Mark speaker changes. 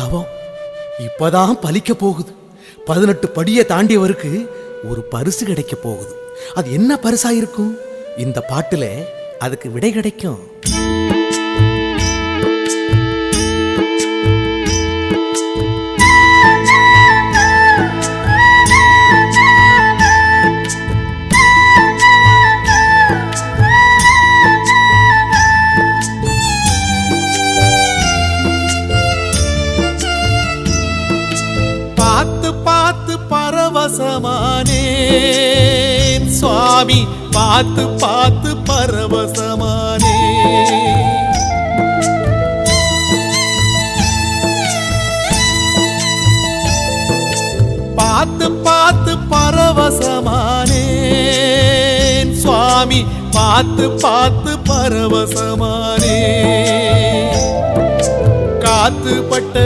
Speaker 1: தவம் இப்பதான் பலிக்க போகுது. 18 படியை தாண்டியவருக்கு ஒரு பரிசு கிடைக்க போகுது. அது என்ன பரிசா இருக்கும்? இந்த பாட்டுல அதுக்கு விடை கிடைக்கும். பார்த்து பார்த்து பரவசமானேன் சுவாமி, பார்த்து பார்த்து பரவசமானேன். பார்த்து பார்த்து பரவசமானேன் சுவாமி, பார்த்து பார்த்து பரவசமானேன். காத்துப்பட்ட